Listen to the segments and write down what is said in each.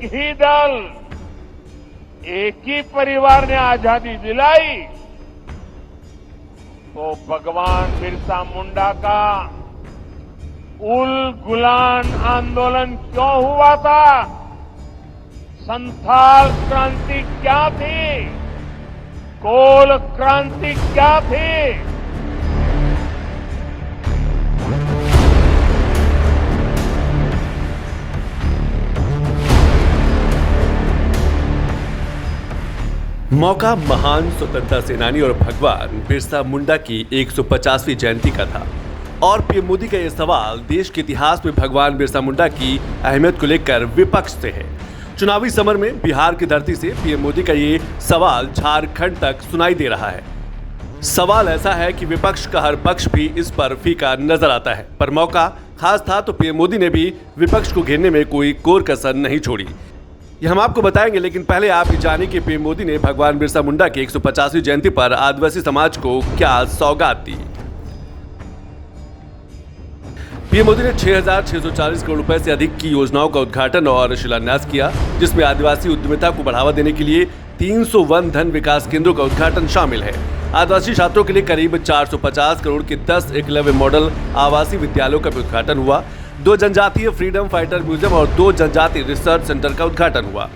ही दल, एक ही परिवार ने आजादी दिलाई तो भगवान बिरसा मुंडा का उल गुलान आंदोलन क्यों हुआ था? संथाल क्रांति क्या थी? कोल क्रांति क्या थी? मौका महान स्वतंत्रता सेनानी और भगवान बिरसा मुंडा की 150वीं जयंती का था और पीएम मोदी का यह सवाल देश के इतिहास में भगवान बिरसा मुंडा की अहमियत को लेकर विपक्ष से है। चुनावी समर में बिहार की धरती से पीएम मोदी का ये सवाल झारखंड तक सुनाई दे रहा है। सवाल ऐसा है कि विपक्ष का हर पक्ष भी इस पर फीका नजर आता है, पर मौका खास था तो पीएम मोदी ने भी विपक्ष को घेरने में कोई कोर कसर नहीं छोड़ी। ये हम आपको बताएंगे, लेकिन पहले आप ये जानिए कि पीएम मोदी ने भगवान बिरसा मुंडा की 150वीं जयंती पर आदिवासी समाज को क्या सौगात दी। पीएम मोदी ने 6,640 करोड़ रुपए से अधिक की योजनाओं का उद्घाटन और शिलान्यास किया, जिसमें आदिवासी उद्यमिता को बढ़ावा देने के लिए 300 वन धन विकास केंद्रों का उद्घाटन शामिल है। आदिवासी छात्रों के लिए करीब 450 करोड़ के 10 एकलव्य मॉडल आवासीय विद्यालयों का भी उद्घाटन हुआ। 2 जनजातीय फ्रीडम फाइटर म्यूजियम और 2 जनजातीय रिसर्च सेंटर का उद्घाटन हुआ।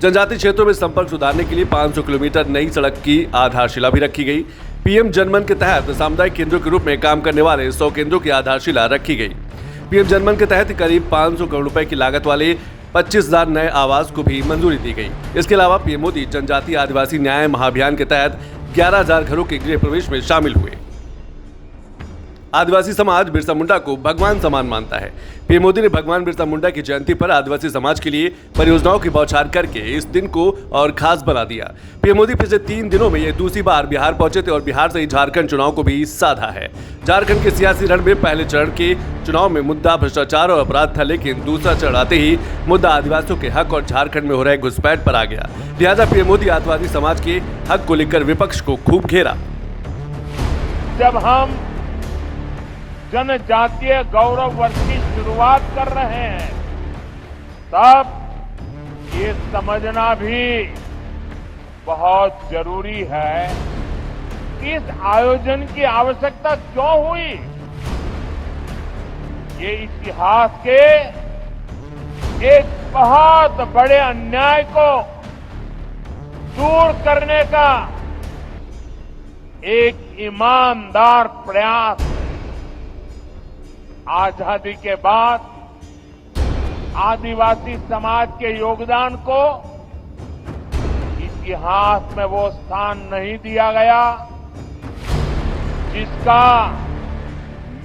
जनजातीय क्षेत्रों में संपर्क सुधारने के लिए 500 किलोमीटर नई सड़क की आधारशिला भी रखी गई। पीएम जनमन के तहत सामुदायिक केंद्रों के रूप में काम करने वाले 100 केंद्रों की आधारशिला रखी गई। पीएम जनमन के तहत करीब 500 करोड़ रुपए की लागत वाले 25,000 नए आवास को भी मंजूरी दी गई। इसके अलावा पीएम मोदी जनजातीय आदिवासी न्याय महाअभियान के तहत 11,000 घरों के गृह प्रवेश में शामिल हुए। आदिवासी समाज बिरसा मुंडा को भगवान समान मानता है। पीएम मोदी ने भगवान बिरसा मुंडा की जयंती पर आदिवासी समाज के लिए परियोजनाओं की बौछार करके इस दिन को और खास बना दिया। पीएम मोदी पिछले 3 दिनों में ये दूसरी बार बिहार पहुंचे थे और बिहार से ही झारखंड चुनाव को भी साधा है। झारखंड के सियासी रण में पहले चरण के चुनाव में मुद्दा भ्रष्टाचार और अपराध था, लेकिन दूसरा चरण आते ही मुद्दा आदिवासियों के हक और झारखंड में हो रहे घुसपैठ पर आ गया। लिहाजा पीएम मोदी आदिवासी समाज के हक को लेकर विपक्ष को खूब घेरा। जब हम जनजातीय गौरव वर्ष की शुरुआत कर रहे हैं, तब ये समझना भी बहुत जरूरी है कि इस आयोजन की आवश्यकता क्यों हुई। ये इतिहास के एक बहुत बड़े अन्याय को दूर करने का एक ईमानदार प्रयास है। आजादी के बाद आदिवासी समाज के योगदान को इतिहास में वो स्थान नहीं दिया गया जिसका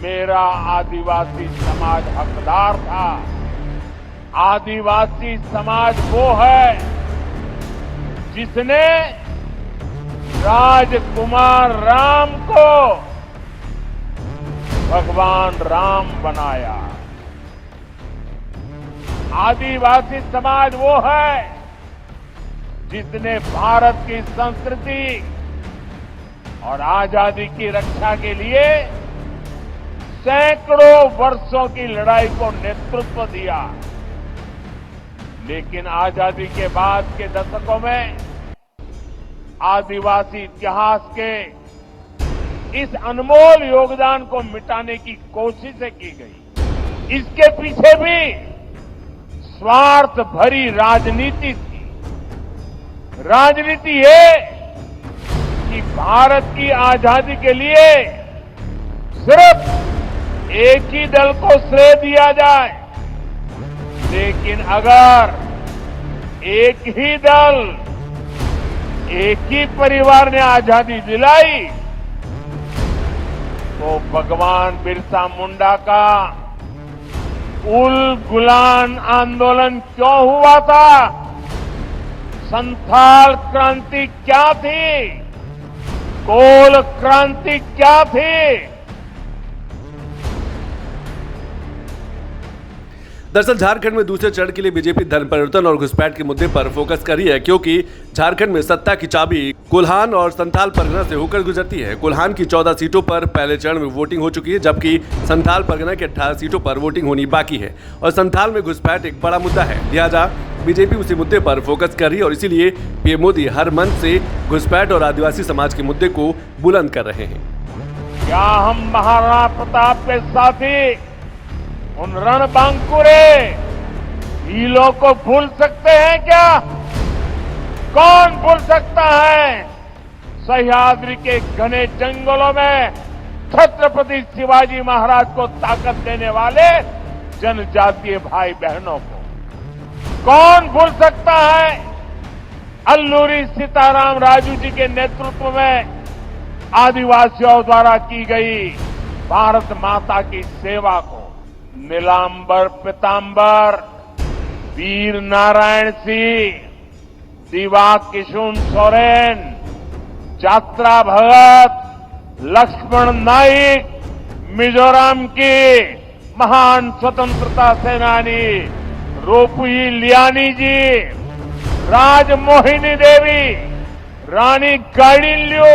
मेरा आदिवासी समाज हकदार था। आदिवासी समाज वो है जिसने राजकुमार राम को भगवान राम बनाया। आदिवासी समाज वो है जिसने भारत की संस्कृति और आजादी की रक्षा के लिए सैकड़ों वर्षों की लड़ाई को नेतृत्व दिया। लेकिन आजादी के बाद के दशकों में आदिवासी इतिहास के इस अनमोल योगदान को मिटाने की कोशिशें की गई। इसके पीछे भी स्वार्थ भरी राजनीति थी। राजनीति ये कि भारत की आजादी के लिए सिर्फ एक ही दल को श्रेय दिया जाए, लेकिन अगर एक ही दल, एक ही परिवार ने आजादी दिलाई तो भगवान बिरसा मुंडा का उल गुलान आंदोलन क्यों हुआ था? संथाल क्रांति क्या थी? कोल क्रांति क्या थी? दरअसल झारखंड में दूसरे चरण के लिए बीजेपी धर्म परिवर्तन और घुसपैठ के मुद्दे पर फोकस कर रही है, क्योंकि झारखंड में सत्ता की चाबी कोल्हान और संथाल परगना से होकर गुजरती है। कोल्हान की 14 सीटों पर पहले चरण में वोटिंग हो चुकी है, जबकि संथाल परगना की 18 सीटों पर वोटिंग होनी बाकी है और संथाल में घुसपैठ एक बड़ा मुद्दा है। लिहाजा बीजेपी उसी मुद्दे पर फोकस कर रही है और इसीलिए पीएम मोदी हर मंच से घुसपैठ और आदिवासी समाज के मुद्दे को बुलंद कर रहे हैं। क्या हम महाराणा प्रताप के साथी उन रणबांकुरे हीलों को भूल सकते हैं क्या? कौन भूल सकता है सह्याद्री के घने जंगलों में छत्रपति शिवाजी महाराज को ताकत देने वाले जनजातीय भाई बहनों को? कौन भूल सकता है अल्लूरी सीताराम राजू जी के नेतृत्व में आदिवासियों द्वारा की गई भारत माता की सेवा को? नीलांबर पीतांबर, वीर नारायण सिंह, दिवा किशुन सोरेन, जात्रा भगत, लक्ष्मण नाइक, मिजोरम की महान स्वतंत्रता सेनानी रोपुई लियानी जी, राजमोहिनी देवी, रानी गाइडिनल्यू,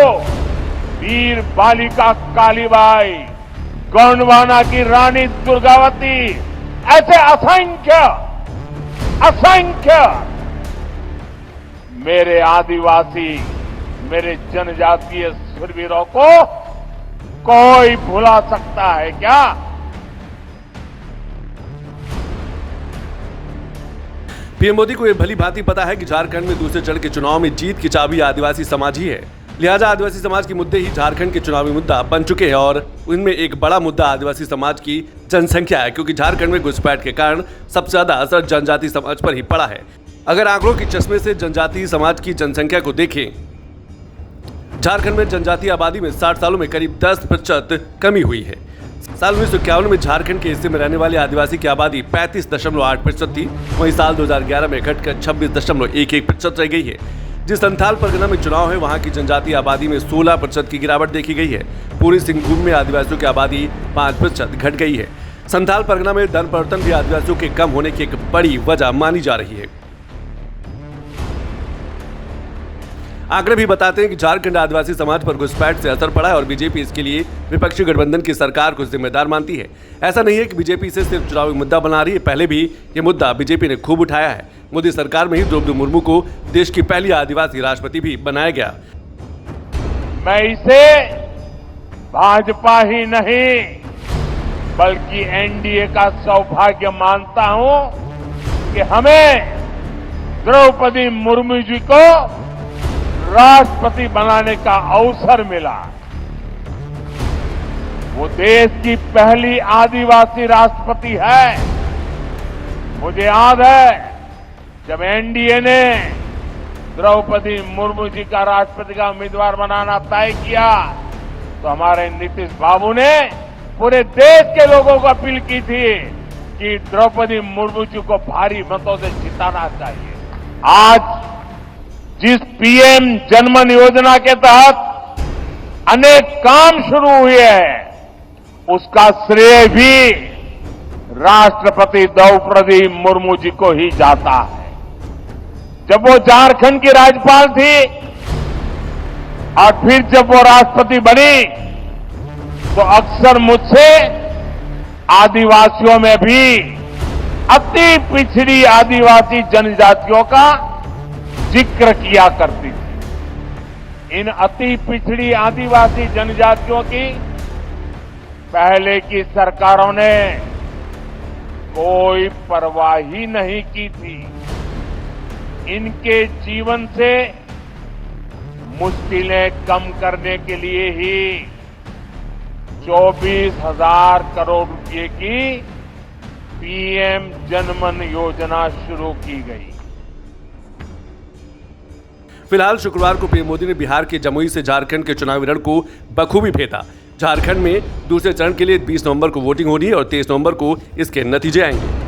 वीर बालिका कालीबाई, गोंडवाना की रानी दुर्गावती, ऐसे असंख्य मेरे आदिवासी, मेरे जनजातीय शूरवीरों को कोई भुला सकता है क्या? पीएम मोदी को यह भली भांति पता है कि झारखंड में दूसरे चरण के चुनाव में जीत की चाबी आदिवासी समाज ही है। लिहाजा आदिवासी समाज के मुद्दे ही झारखंड के चुनावी मुद्दा बन चुके हैं और उनमें एक बड़ा मुद्दा आदिवासी समाज की जनसंख्या है, क्योंकि झारखंड में घुसपैठ के कारण सबसे ज्यादा असर जनजातीय समाज पर ही पड़ा है। अगर आंकड़ों के चश्मे से जनजातीय समाज की जनसंख्या को देखें, झारखंड में जनजातीय आबादी में 60 सालों में करीब 10% कमी हुई है। साल 1951 में झारखंड के हिस्से में रहने वाले आदिवासी की आबादी 35.8% थी, वहीं साल 2011 में घटकर 26.11% रह गई है। जिस संथाल परगना में चुनाव है, वहां की जनजातीय आबादी में 16% की गिरावट देखी गई है। पूरी सिंहभूम में आदिवासियों की आबादी 5% घट गई है। संथाल परगना में धर्म परिवर्तन भी आदिवासियों के कम होने की एक बड़ी वजह मानी जा रही है। आंकड़े भी बताते हैं कि झारखंड आदिवासी समाज पर घुसपैठ से असर पड़ा है और बीजेपी इसके लिए विपक्षी गठबंधन की सरकार को जिम्मेदार मानती है। ऐसा नहीं है कि बीजेपी इसे सिर्फ चुनावी मुद्दा बना रही है, पहले भी ये मुद्दा बीजेपी ने खूब उठाया है। मोदी सरकार में ही द्रौपदी मुर्मू को देश की पहली आदिवासी राष्ट्रपति भी बनाया गया। मैं इसे भाजपा ही नहीं बल्कि एनडीए का सौभाग्य मानता हूं कि हमें द्रौपदी मुर्मू जी को राष्ट्रपति बनाने का अवसर मिला। वो देश की पहली आदिवासी राष्ट्रपति है। मुझे याद है जब एनडीए ने द्रौपदी मुर्मू जी का राष्ट्रपति का उम्मीदवार बनाना तय किया तो हमारे नीतीश बाबू ने पूरे देश के लोगों को अपील की थी कि द्रौपदी मुर्मू जी को भारी मतों से जिताना चाहिए। आज जिस पीएम जनमन योजना के तहत अनेक काम शुरू हुए हैं, उसका श्रेय भी राष्ट्रपति द्रौपदी मुर्मू जी को ही जाता है। जब वो झारखंड की राज्यपाल थी और फिर जब वो राष्ट्रपति बनी तो अक्सर मुझसे आदिवासियों में भी अति पिछड़ी आदिवासी जनजातियों का जिक्र किया करती थी। इन अति पिछड़ी आदिवासी जनजातियों की पहले की सरकारों ने कोई परवाह ही नहीं की थी। इनके जीवन से मुश्किलें कम करने के लिए ही 24,000 करोड़ रुपए की पीएम जनमन योजना शुरू की गई। फिलहाल शुक्रवार को पीएम मोदी ने बिहार के जमुई से झारखंड के चुनावी रण को बखूबी भेदा। झारखंड में दूसरे चरण के लिए 20 नवंबर को वोटिंग होनी है और 23 नवंबर को इसके नतीजे आएंगे।